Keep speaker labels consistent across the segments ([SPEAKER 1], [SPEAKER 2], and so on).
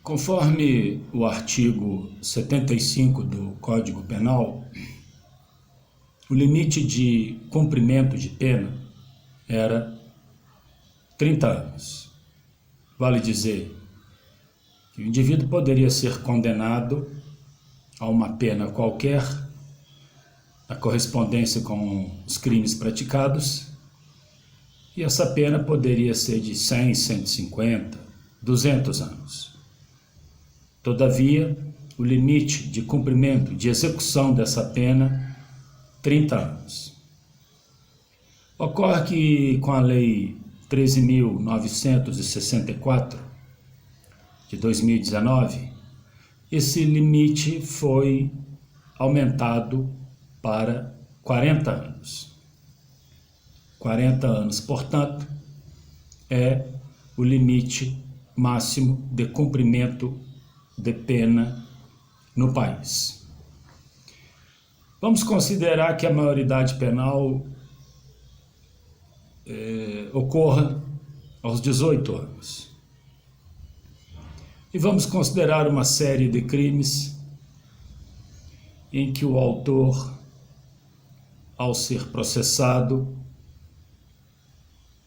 [SPEAKER 1] Conforme o artigo 75 do Código Penal, o limite de cumprimento de pena era 30 anos. Vale dizer que o indivíduo poderia ser condenado a uma pena qualquer, na correspondência com os crimes praticados, e essa pena poderia ser de 100, 150, 200 anos. Todavia, o limite de cumprimento, de execução dessa pena, 30 anos. Ocorre que com a Lei 13.964 de 2019, esse limite foi aumentado para 40 anos. 40 anos, portanto, é o limite máximo de cumprimento de pena no país. Vamos considerar que a maioridade penal ocorra aos 18 anos. E vamos considerar uma série de crimes em que o autor, ao ser processado,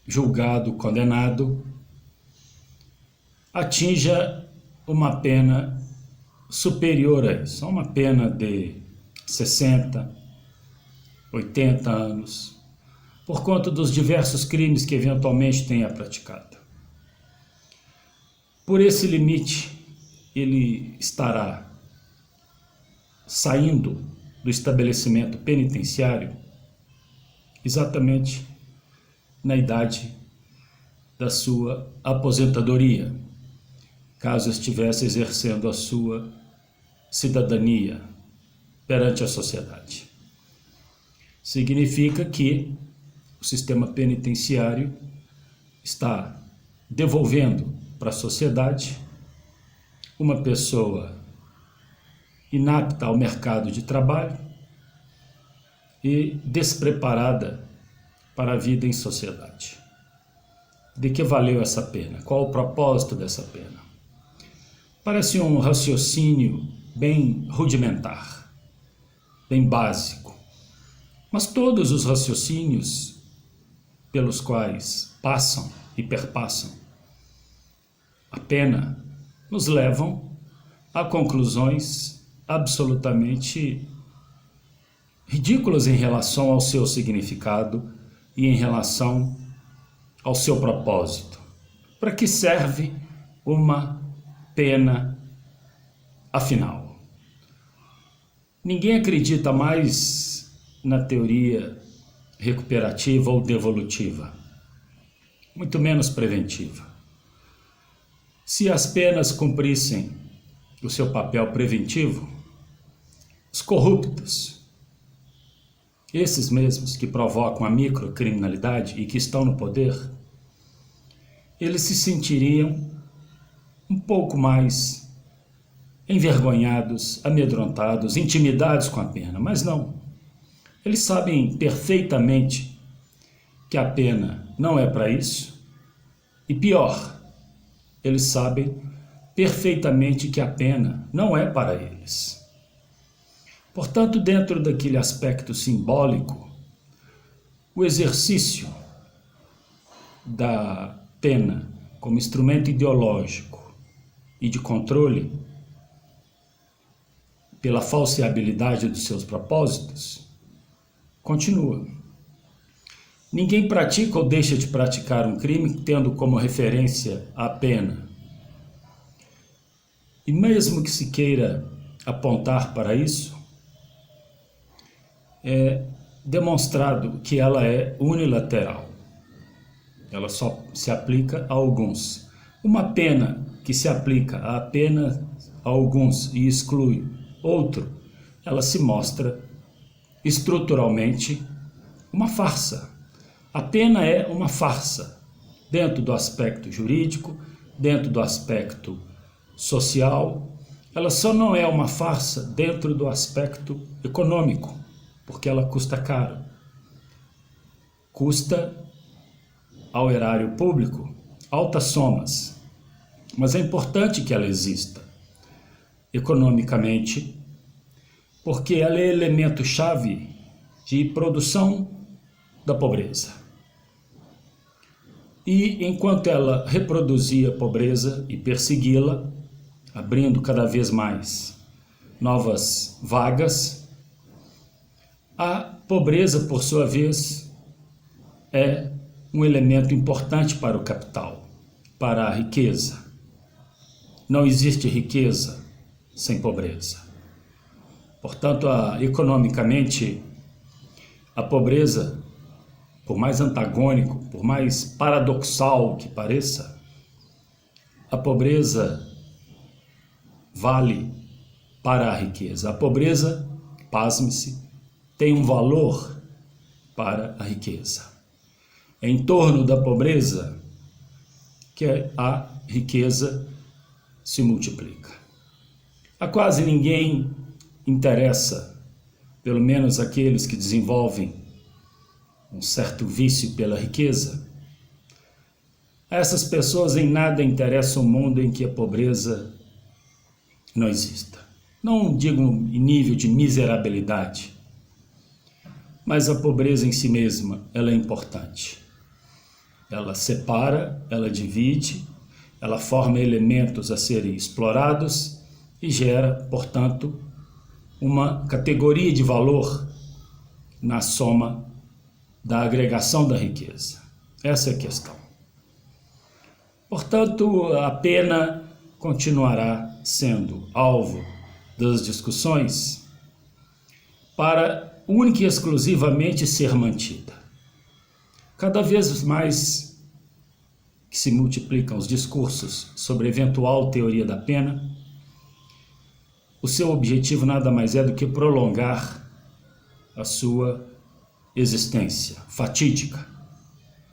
[SPEAKER 1] julgado, condenado, atinja uma pena superior a isso, uma pena de 60, 80 anos, por conta dos diversos crimes que eventualmente tenha praticado. Por esse limite, ele estará saindo do estabelecimento penitenciário exatamente na idade da sua aposentadoria, caso estivesse exercendo a sua cidadania perante a sociedade. Significa que o sistema penitenciário está devolvendo para a sociedade uma pessoa inapta ao mercado de trabalho e despreparada para a vida em sociedade. De que valeu essa pena? Qual o propósito dessa pena? Parece um raciocínio bem rudimentar, bem básico, mas todos os raciocínios pelos quais passam e perpassam a pena nos levam a conclusões absolutamente ridículas em relação ao seu significado e em relação ao seu propósito. Para que serve uma pena, afinal? Ninguém acredita mais na teoria recuperativa ou devolutiva, muito menos preventiva. Se as penas cumprissem o seu papel preventivo, os corruptos, esses mesmos que provocam a microcriminalidade e que estão no poder, eles se sentiriam um pouco mais envergonhados, amedrontados, intimidados com a pena, mas não. Eles sabem perfeitamente que a pena não é para isso, e pior, eles sabem perfeitamente que a pena não é para eles. Portanto, dentro daquele aspecto simbólico, o exercício da pena como instrumento ideológico e de controle pela falseabilidade dos seus propósitos continua. Ninguém pratica ou deixa de praticar um crime tendo como referência a pena. E mesmo que se queira apontar para isso, é demonstrado que ela é unilateral. Ela só se aplica a alguns. Uma pena que se aplica apenas a alguns e exclui outro, ela se mostra estruturalmente uma farsa. A pena é uma farsa, dentro do aspecto jurídico, dentro do aspecto social. Ela só não é uma farsa dentro do aspecto econômico, porque ela custa caro. Custa ao erário público altas somas, mas é importante que ela exista economicamente, porque ela é elemento-chave de produção da pobreza. E enquanto ela reproduzia a pobreza e persegui-la, abrindo cada vez mais novas vagas, a pobreza, por sua vez, é um elemento importante para o capital, para a riqueza. Não existe riqueza sem pobreza. Portanto, economicamente, a pobreza, por mais antagônico, por mais paradoxal que pareça, a pobreza vale para a riqueza. A pobreza, pasme-se, tem um valor para a riqueza. É em torno da pobreza que a riqueza se multiplica. A quase ninguém interessa, pelo menos aqueles que desenvolvem um certo vício pela riqueza. A essas pessoas em nada interessa um mundo em que a pobreza não exista. Não digo em nível de miserabilidade, mas a pobreza em si mesma, ela é importante. Ela separa, ela divide, ela forma elementos a serem explorados e gera, portanto, uma categoria de valor na soma da agregação da riqueza. Essa é a questão. Portanto, a pena continuará sendo alvo das discussões para única e exclusivamente ser mantida. Cada vez mais que se multiplicam os discursos sobre a eventual teoria da pena, o seu objetivo nada mais é do que prolongar a sua existência fatídica,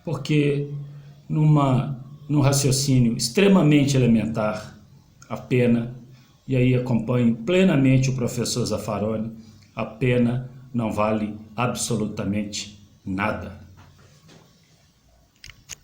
[SPEAKER 1] porque num raciocínio extremamente elementar, a pena, e aí acompanho plenamente o professor Zaffaroni, a pena não vale absolutamente nada.